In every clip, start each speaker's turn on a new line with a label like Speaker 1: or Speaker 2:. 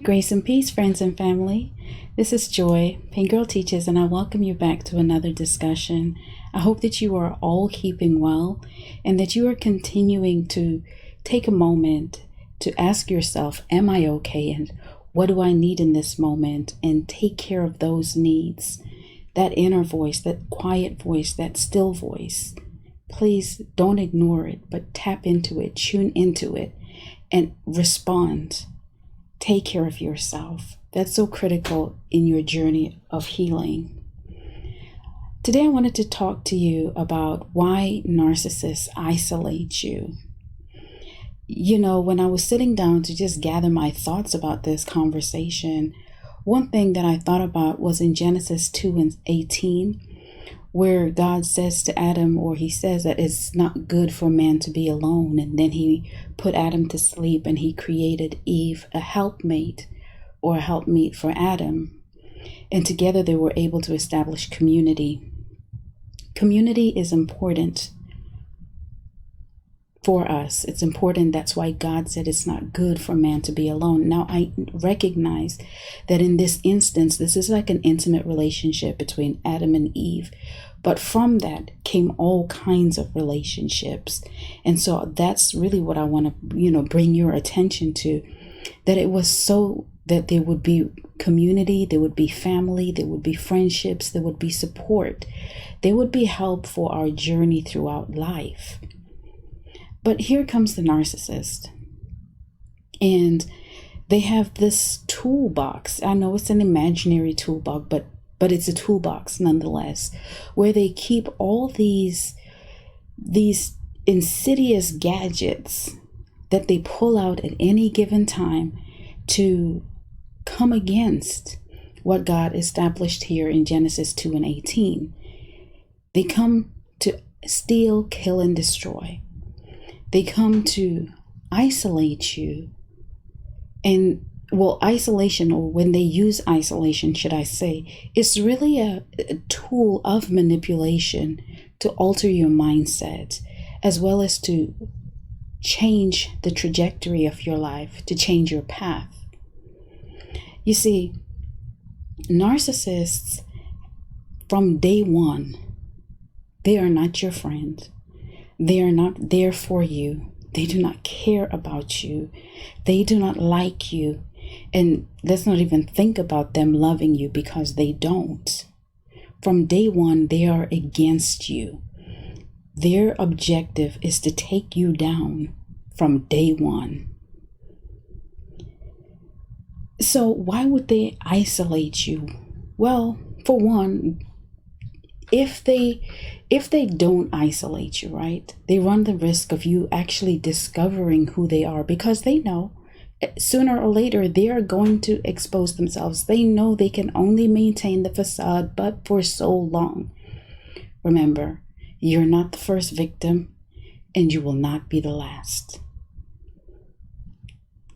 Speaker 1: Grace and peace, friends and family. This is Joy, Pain Girl Teaches, and I welcome you back to another discussion. I hope that you are all keeping well and that you are continuing to take a moment to ask yourself, am I okay? And what do I need in this moment? And take care of those needs. That inner voice, that quiet voice, that still voice. Please don't ignore it, but tap into it, tune into it, and respond. Take care of yourself. That's so critical in your journey of healing. Today I wanted to talk to you about why narcissists isolate you. You know, when I was sitting down to just gather my thoughts about this conversation, one thing that I thought about was in Genesis 2:18, where God says to Adam, or he says that it's not good for man to be alone. And then he put Adam to sleep and he created Eve, a helpmate or a helpmeet for Adam. And together they were able to establish community. Community is important for us. It's important. That's why God said it's not good for man to be alone. Now, I recognize that in this instance, this is like an intimate relationship between Adam and Eve. But from that came all kinds of relationships. And so that's really what I want to, bring your attention to, that it was so that there would be community, there would be family, there would be friendships, there would be support, there would be help for our journey throughout life. But here comes the narcissist, and they have this toolbox. I know it's an imaginary toolbox, but it's a toolbox nonetheless, where they keep all these insidious gadgets that they pull out at any given time to come against what God established here in Genesis 2:18. They come to steal, kill, and destroy. They come to isolate you. And isolation, or when they use isolation, should I say, is really a tool of manipulation to alter your mindset, as well as to change the trajectory of your life, to change your path. You see, narcissists, from day one, they are not your friend. They are not there for you. They do not care about you. They do not like you. And let's not even think about them loving you, because they don't. From day one, they are against you. Their objective is to take you down from day one. So why would they isolate you? Well, for one, if they don't isolate you, right, they run the risk of you actually discovering who they are, because they know sooner or later they are going to expose themselves. They know they can only maintain the facade but for so long. Remember, you're not the first victim, and you will not be the last.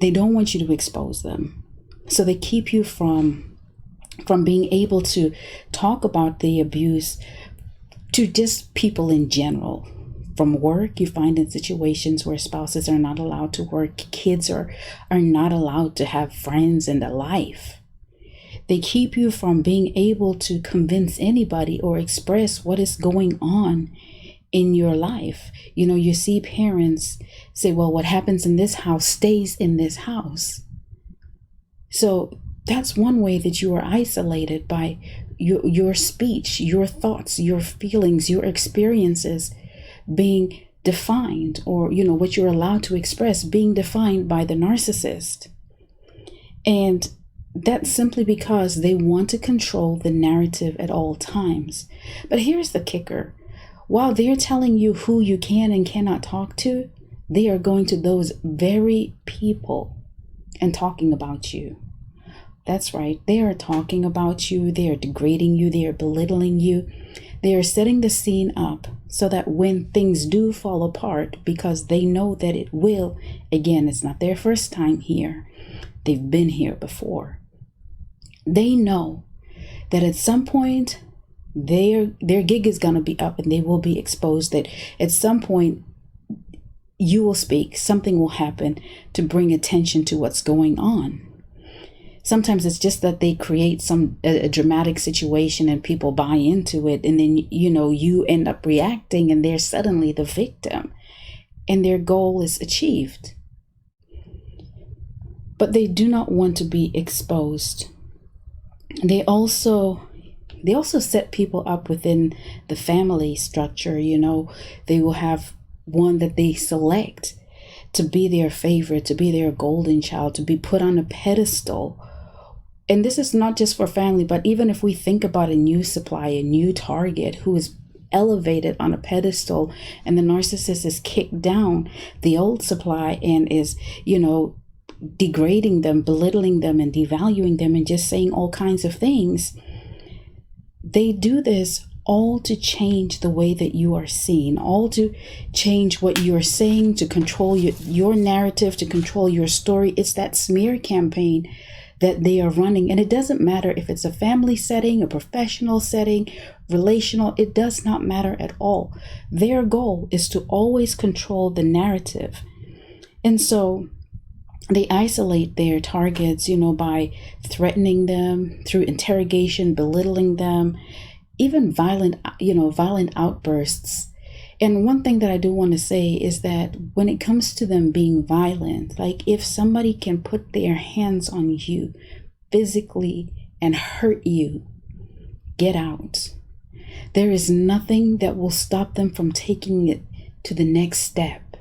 Speaker 1: They don't want you to expose them, so they keep you from being able to talk about the abuse to just people in general. From work, you find in situations where spouses are not allowed to work, kids are not allowed to have friends and a life. They keep you from being able to convince anybody or express what is going on in your life. You see parents say, well, what happens in this house stays in this house. So that's one way that you are isolated, by your speech, your thoughts, your feelings, your experiences being defined, or, what you're allowed to express being defined by the narcissist. And that's simply because they want to control the narrative at all times. But here's the kicker. While they're telling you who you can and cannot talk to, they are going to those very people and talking about you. That's right. They are talking about you. They are degrading you. They are belittling you. They are setting the scene up so that when things do fall apart, because they know that it will, again, it's not their first time here. They've been here before. They know that at some point their gig is going to be up and they will be exposed, that at some point you will speak, something will happen to bring attention to what's going on. Sometimes it's just that they create a dramatic situation and people buy into it. And then, you end up reacting and they're suddenly the victim and their goal is achieved. But they do not want to be exposed. They also set people up within the family structure. They will have one that they select to be their favorite, to be their golden child, to be put on a pedestal. And this is not just for family, but even if we think about a new supply, a new target who is elevated on a pedestal and the narcissist is kicked down, the old supply, and is, degrading them, belittling them, and devaluing them, and just saying all kinds of things. They do this all to change the way that you are seen, all to change what you're saying, to control your narrative, to control your story. It's that smear campaign that they are running. And it doesn't matter if it's a family setting, a professional setting, relational, it does not matter at all. Their goal is to always control the narrative. And so they isolate their targets, by threatening them through interrogation, belittling them, even violent outbursts. And one thing that I do want to say is that when it comes to them being violent, like if somebody can put their hands on you physically and hurt you, get out. There is nothing that will stop them from taking it to the next step.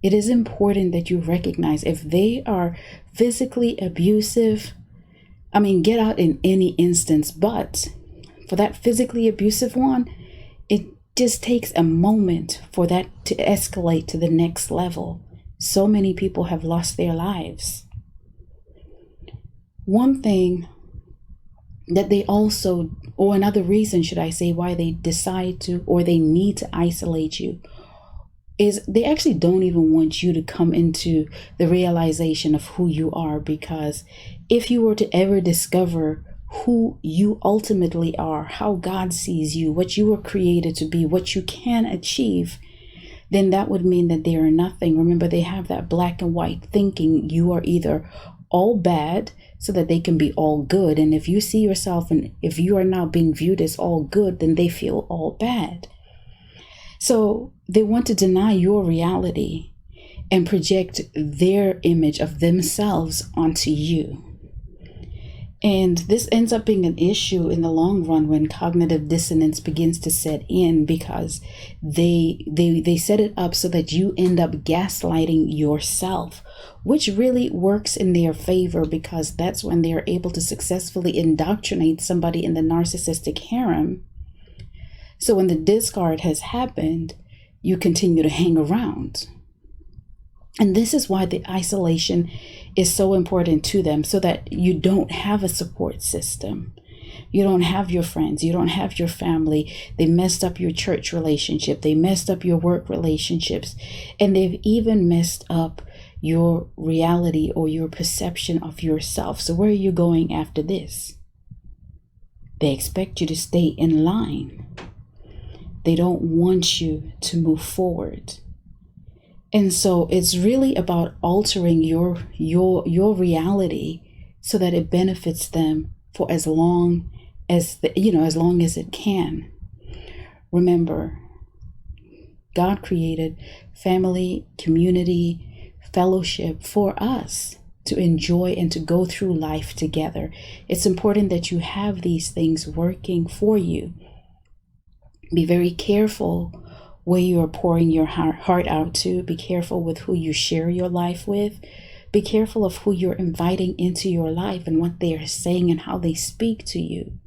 Speaker 1: It is important that you recognize if they are physically abusive, get out in any instance, but for that physically abusive one, it just takes a moment for that to escalate to the next level. So many people have lost their lives. One thing that they also, or another reason, should I say, why they decide to, or they need to isolate you, is they actually don't even want you to come into the realization of who you are. Because if you were to ever discover who you ultimately are, how God sees you, what you were created to be, what you can achieve, then that would mean that they are nothing. Remember, they have that black and white thinking. You are either all bad so that they can be all good. And if you see yourself, and if you are now being viewed as all good, then they feel all bad. So they want to deny your reality and project their image of themselves onto you. And this ends up being an issue in the long run when cognitive dissonance begins to set in, because they set it up so that you end up gaslighting yourself, which really works in their favor, because that's when they are able to successfully indoctrinate somebody in the narcissistic harem. So when the discard has happened, you continue to hang around. And this is why the isolation is so important to them, so that you don't have a support system. You don't have your friends. You don't have your family. They messed up your church relationship. They messed up your work relationships. And they've even messed up your reality or your perception of yourself. So where are you going after this? They expect you to stay in line. They don't want you to move forward. And so it's really about altering your reality so that it benefits them for as long as it can. Remember, God created family, community, fellowship for us to enjoy and to go through life together. It's important that you have these things working for you. Be very careful where you are pouring your heart out to. Be careful with who you share your life with. Be careful of who you're inviting into your life and what they are saying and how they speak to you.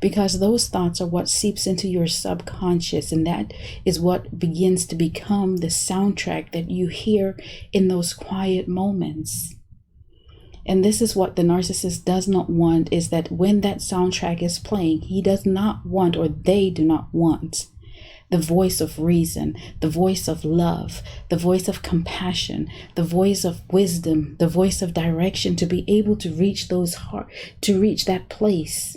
Speaker 1: Because those thoughts are what seeps into your subconscious, and that is what begins to become the soundtrack that you hear in those quiet moments. And this is what the narcissist does not want, is that when that soundtrack is playing, he does not want, or they do not want, the voice of reason, the voice of love, the voice of compassion, the voice of wisdom, the voice of direction, to be able to reach that place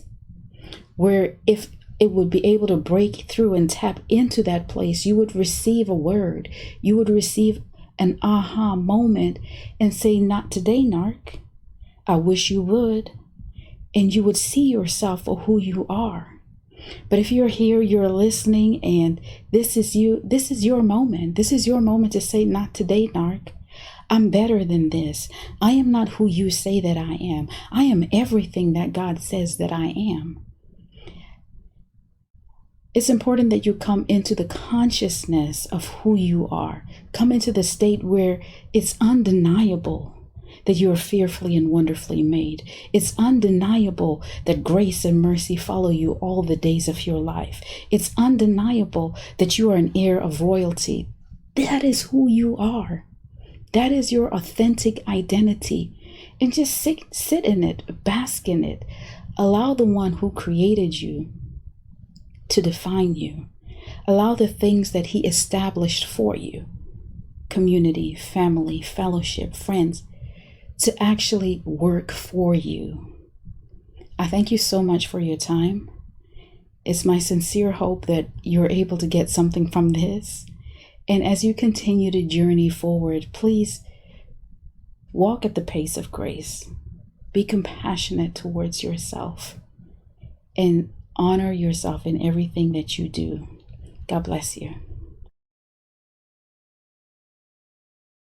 Speaker 1: where if it would be able to break through and tap into that place, you would receive a word, you would receive an aha moment and say, "Not today, narc. I wish you would, and you would see yourself for who you are. But if you're here, you're listening, and this is your moment. This is your moment to say, not today, Narc. I'm better than this. I am not who you say that I am. I am everything that God says that I am. It's important that you come into the consciousness of who you are. Come into the state where it's undeniable that you are fearfully and wonderfully made. It's undeniable that grace and mercy follow you all the days of your life. It's undeniable that you are an heir of royalty. That is who you are. That is your authentic identity. And just sit in it, bask in it. Allow the one who created you to define you. Allow the things that he established for you, community, family, fellowship, friends, to actually work for you. I thank you so much for your time. It's my sincere hope that you're able to get something from this. And as you continue to journey forward, please walk at the pace of grace. Be compassionate towards yourself and honor yourself in everything that you do. God bless you.